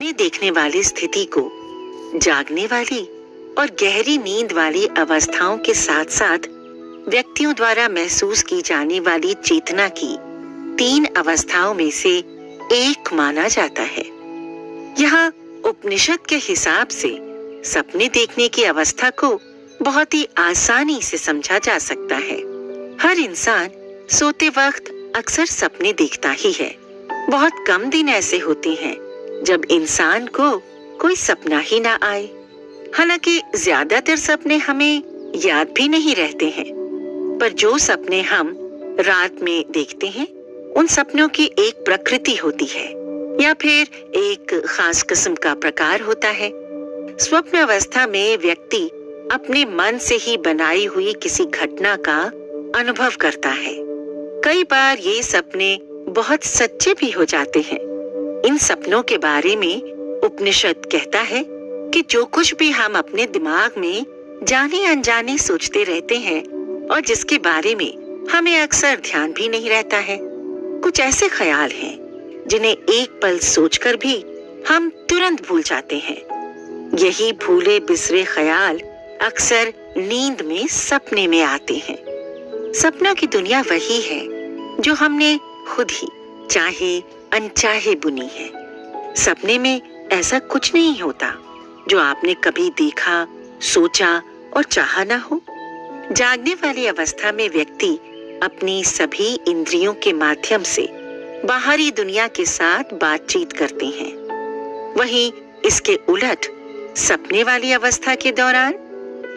सपने देखने वाली स्थिति को जागने वाली और गहरी नींद वाली अवस्थाओं के साथ साथ व्यक्तियों द्वारा महसूस की जाने वाली चेतना की 3 अवस्थाओं में से एक माना जाता है। यहाँ उपनिषद के हिसाब से सपने देखने की अवस्था को बहुत ही आसानी से समझा जा सकता है। हर इंसान सोते वक्त अक्सर सपने देखता ही है। बहुत कम दिन ऐसे होते हैं जब इंसान को कोई सपना ही ना आए। हालांकि ज्यादातर सपने हमें याद भी नहीं रहते हैं, पर जो सपने हम रात में देखते हैं उन सपनों की एक प्रकृति होती है या फिर एक खास किस्म का प्रकार होता है। स्वप्न अवस्था में व्यक्ति अपने मन से ही बनाई हुई किसी घटना का अनुभव करता है। कई बार ये सपने बहुत सच्चे भी हो जाते हैं। इन सपनों के बारे में उपनिषद कहता है कि जो कुछ भी हम अपने दिमाग में जाने अनजाने सोचते रहते हैं और जिसके बारे में हमें अक्सर ध्यान भी नहीं रहता है, कुछ ऐसे ख्याल हैं जिन्हें एक पल सोचकर भी हम तुरंत भूल जाते हैं। यही भूले बिसरे ख्याल अक्सर नींद में सपने में आते हैं। सपना की दुनिया वही है जो हमने खुद ही चाहे अनचाहे बुनी है। सपने में ऐसा कुछ नहीं होता जो आपने कभी देखा, सोचा और चाहा ना हो। जागने वाली अवस्था में व्यक्ति अपनी सभी इंद्रियों के माध्यम से बाहरी दुनिया के साथ बातचीत करते हैं। वहीं इसके उलट सपने वाली अवस्था के दौरान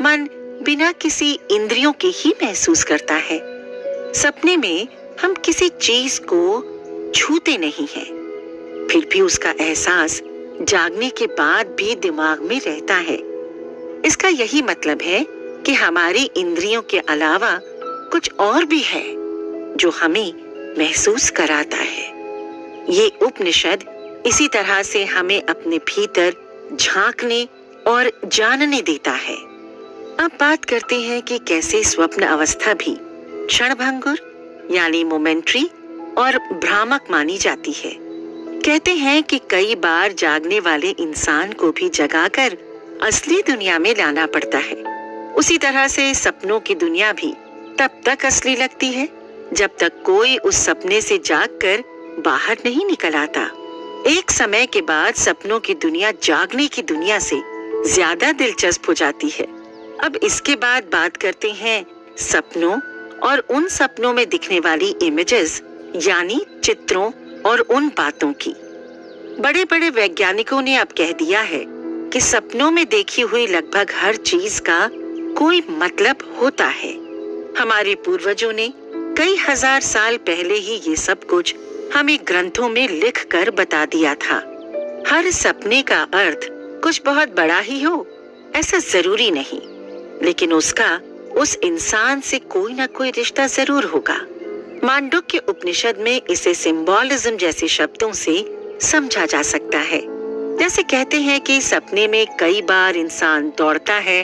मन बिना किसी इंद्रियों के ही महसूस करता है। सपने में हम किसी चीज को छूते नहीं हैं, फिर भी उसका एहसास जागने के बाद भी दिमाग में रहता है। इसका यही मतलब है कि हमारी इंद्रियों के अलावा कुछ और भी है जो हमें महसूस कराता है। ये उपनिषद इसी तरह से हमें अपने भीतर झांकने और जानने देता है। अब बात करते हैं कि कैसे स्वप्न अवस्था भी क्षणभंगुर यानी मोमेंट्री और भ्रामक मानी जाती है। कहते हैं कि कई बार जागने वाले इंसान को भी जगाकर असली दुनिया में लाना पड़ता है। उसी तरह से सपनों की दुनिया भी तब तक असली लगती है जब तक कोई उस सपने से जागकर बाहर नहीं निकल आता। एक समय के बाद सपनों की दुनिया जागने की दुनिया से ज्यादा दिलचस्प हो जाती है। अब इसके बाद बात करते हैं सपनों और उन सपनों में दिखने वाली इमेजेस यानी चित्रों और उन बातों की। बड़े बड़े वैज्ञानिकों ने अब कह दिया है कि सपनों में देखी हुई लगभग हर चीज का कोई मतलब होता है। हमारे पूर्वजों ने कई हजार साल पहले ही ये सब कुछ हमें ग्रंथों में लिख कर बता दिया था। हर सपने का अर्थ कुछ बहुत बड़ा ही हो ऐसा जरूरी नहीं, लेकिन उसका उस इंसान से कोई ना कोई रिश्ता जरूर होगा। मांडुक्य उपनिषद में इसे सिंबोलिज्म जैसे शब्दों से समझा जा सकता है। जैसे कहते हैं कि सपने में कई बार इंसान दौड़ता है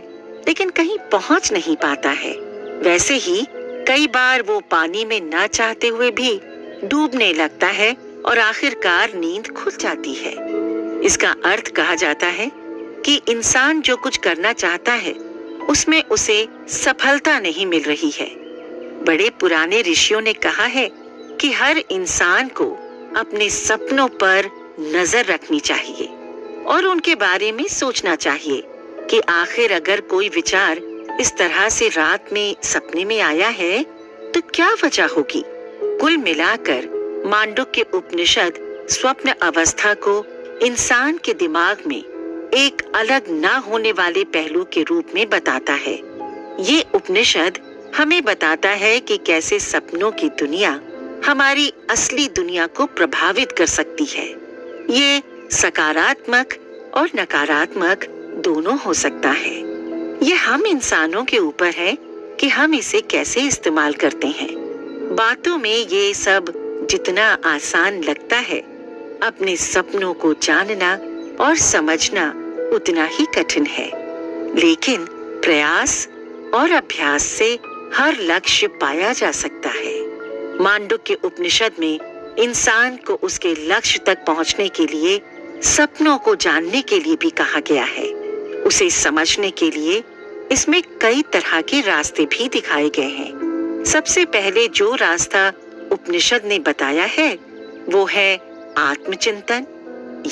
लेकिन कहीं पहुंच नहीं पाता है, वैसे ही कई बार वो पानी में ना चाहते हुए भी डूबने लगता है और आखिरकार नींद खुल जाती है। इसका अर्थ कहा जाता है कि इंसान जो कुछ करना चाहता है उसमें उसे सफलता नहीं मिल रही है। बड़े पुराने ऋषियों ने कहा है कि हर इंसान को अपने सपनों पर नजर रखनी चाहिए और उनके बारे में सोचना चाहिए कि आखिर अगर कोई विचार इस तरह से रात में सपने में आया है तो क्या वजह होगी। कुल मिलाकर मांडुक्य उपनिषद स्वप्न अवस्था को इंसान के दिमाग में एक अलग ना होने वाले पहलू के रूप में बताता है। ये उपनिषद हमें बताता है कि कैसे सपनों की दुनिया हमारी असली दुनिया को प्रभावित कर सकती है। ये सकारात्मक और नकारात्मक दोनों हो सकता है। ये हम इंसानों के ऊपर है कि हम इसे कैसे इस्तेमाल करते हैं। बातों में ये सब जितना आसान लगता है, अपने सपनों को जानना और समझना उतना ही कठिन है। लेकिन प्रयास और अभ्यास से हर लक्ष्य पाया जा सकता है। मांडुक्य उपनिषद में इंसान को उसके लक्ष्य तक पहुंचने के लिए सपनों को जानने के लिए भी कहा गया है। उसे समझने के लिए इसमें कई तरह के रास्ते भी दिखाए गए हैं। सबसे पहले जो रास्ता उपनिषद ने बताया है वो है आत्मचिंतन,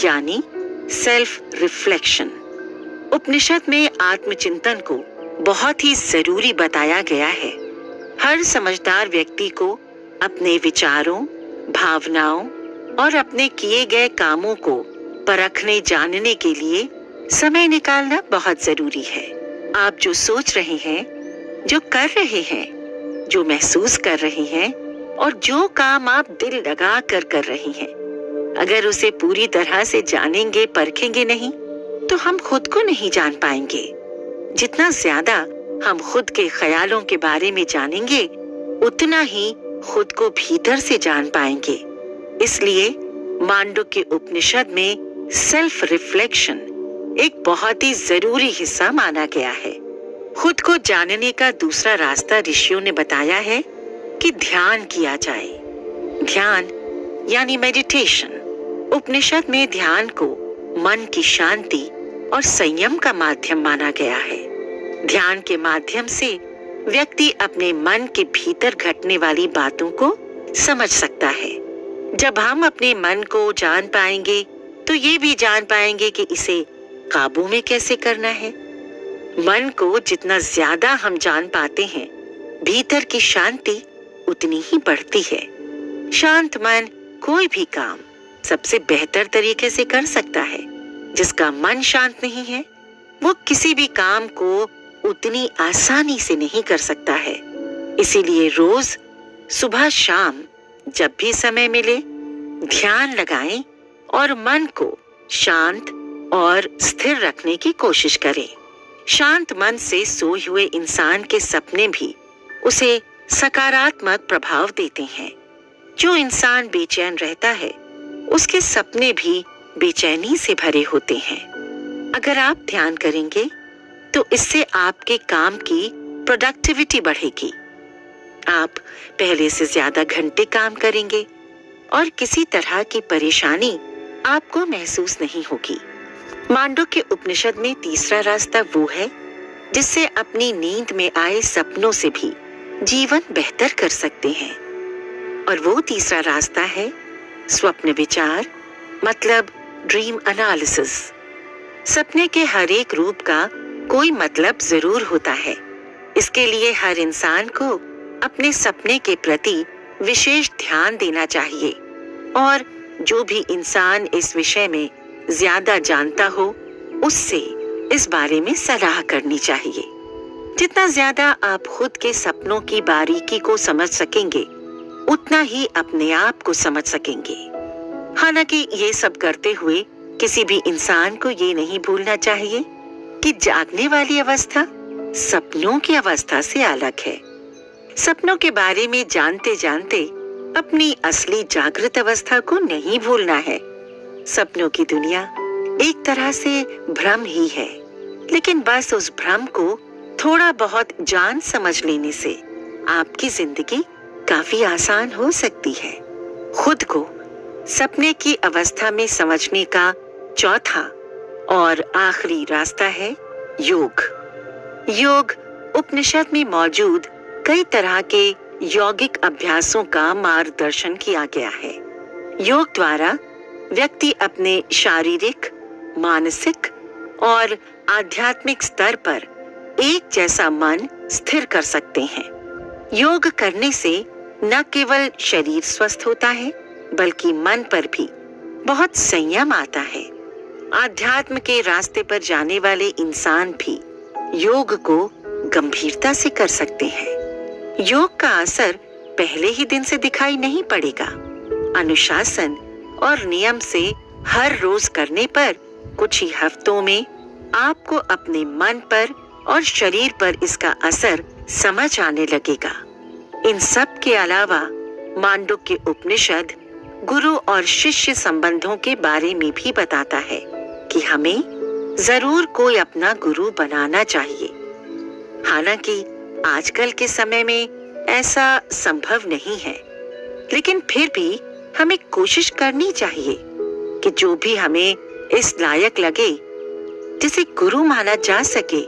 यानी सेल्फ रिफ्लेक्शन। उपनिषद में आत्मचिंतन को बहुत ही जरूरी बताया गया है। हर समझदार व्यक्ति को अपने विचारों, भावनाओं और अपने किए गए कामों को परखने जानने के लिए समय निकालना बहुत जरूरी है। आप जो सोच रहे हैं, जो कर रहे हैं, जो महसूस कर रहे हैं और जो काम आप दिल लगा कर रहे हैं, अगर उसे पूरी तरह से जानेंगे, परखेंगे नहीं तो हम खुद को नहीं जान पाएंगे। जितना ज्यादा हम खुद के ख्यालों के बारे में जानेंगे, उतना ही खुद को भीतर से जान पाएंगे। इसलिए मांडुक्य उपनिषद में सेल्फ रिफ्लेक्शन एक बहुत ही जरूरी हिस्सा माना गया है। खुद को जानने का दूसरा रास्ता ऋषियों ने बताया है कि ध्यान किया जाए। ध्यान यानी मेडिटेशन। उपनिषद में ध्यान को मन की शांति और संयम का माध्यम माना गया है। ध्यान के माध्यम से व्यक्ति अपने मन के भीतर घटने वाली बातों को समझ सकता है। जब हम अपने मन को जान पाएंगे तो ये भी जान पाएंगे कि इसे काबू में कैसे करना है। मन को जितना ज्यादा हम जान पाते हैं, भीतर की शांति उतनी ही बढ़ती है। शांत मन कोई भी काम सबसे बेहतर तरीके से कर सकता है। जिसका मन शांत नहीं है, वो किसी भी काम को उतनी आसानी से नहीं कर सकता है। इसीलिए रोज सुबह शाम जब भी समय मिले, ध्यान लगाएं और मन को शांत और स्थिर रखने की कोशिश करें। शांत मन से सोए हुए इंसान के सपने भी उसे सकारात्मक प्रभाव देते हैं। जो इंसान बेचैन रहता है, उसके सपने भी बेचैनी से भरे होते हैं। अगर आप ध्यान करेंगे तो इससे आपके काम की प्रोडक्टिविटी बढ़ेगी। आप पहले से ज्यादा घंटे काम करेंगे और किसी तरह की परेशानी आपको महसूस नहीं होगी। मांडुक्य उपनिषद में तीसरा रास्ता वो है जिससे अपनी नींद में आए सपनों से भी जीवन बेहतर कर सकते हैं। और वो तीसरा रास्ता है स्वप्न विचार, मतलब ड्रीम एनालिसिस। सपने के हर एक रूप का कोई मतलब जरूर होता है। इसके लिए हर इंसान को अपने सपने के प्रति विशेष ध्यान देना चाहिए और जो भी इंसान इस विषय में ज्यादा जानता हो, उससे इस बारे में सलाह करनी चाहिए। जितना ज्यादा आप खुद के सपनों की बारीकी को समझ सकेंगे, उतना ही अपने आप को समझ सकेंगे। हालांकि ये सब करते हुए किसी भी इंसान को ये नहीं भूलना चाहिए कि जागने वाली अवस्था सपनों की अवस्था से अलग है। सपनों के बारे में जानते जानते अपनी असली जागृत अवस्था को नहीं भूलना है। सपनों की दुनिया एक तरह से भ्रम ही है, लेकिन बस उस भ्रम को थोड़ा बहुत जान समझ लेने से आपकी जिंदगी काफी आसान हो सकती है। खुद को सपने की अवस्था में समझने का चौथा और आखिरी रास्ता है योग। योग उपनिषद में मौजूद कई तरह के यौगिक अभ्यासों का मार्गदर्शन किया गया है। योग द्वारा व्यक्ति अपने शारीरिक, मानसिक और आध्यात्मिक स्तर पर एक जैसा मन स्थिर कर सकते हैं। योग करने से न केवल शरीर स्वस्थ होता है, बल्कि मन पर भी बहुत संयम आता है। आध्यात्म के रास्ते पर जाने वाले इंसान भी योग को गंभीरता से कर सकते हैं। योग का असर पहले ही दिन से दिखाई नहीं पड़ेगा। अनुशासन और नियम से हर रोज करने पर कुछ ही हफ्तों में आपको अपने मन पर और शरीर पर इसका असर समझ आने लगेगा। इन सब के अलावा मांडुक्य उपनिषद गुरु और शिष्य संबंधों के बारे में भी बताता है कि हमें जरूर कोई अपना गुरु बनाना चाहिए। हालांकि आजकल के समय में ऐसा संभव नहीं है, लेकिन फिर भी हमें कोशिश करनी चाहिए कि जो भी हमें इस लायक लगे जिसे गुरु माना जा सके,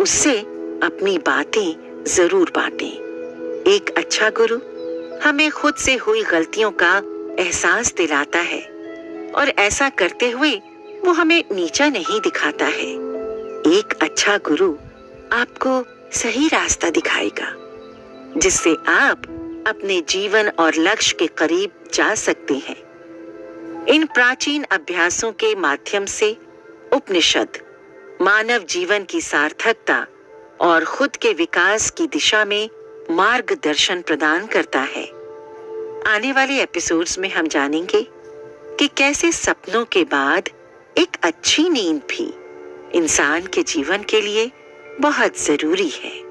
उससे अपनी बातें जरूर बांटें। एक अच्छा गुरु हमें खुद से हुई गलतियों का एहसास दिलाता है और ऐसा करते हुए वो हमें नीचा नहीं दिखाता है। एक अच्छा गुरु आपको सही रास्ता दिखाएगा, जिससे आप अपने जीवन और लक्ष्य के करीब जा सकते हैं। इन प्राचीन अभ्यासों के माध्यम से उपनिषद मानव जीवन की सार्थकता और खुद के विकास की दिशा में मार्गदर्शन प्रदान करता है। आने वाले एपिसोड्स में हम जानेंगे कि कैसे सपनों के बाद एक अच्छी नींद भी इंसान के जीवन के लिए बहुत जरूरी है।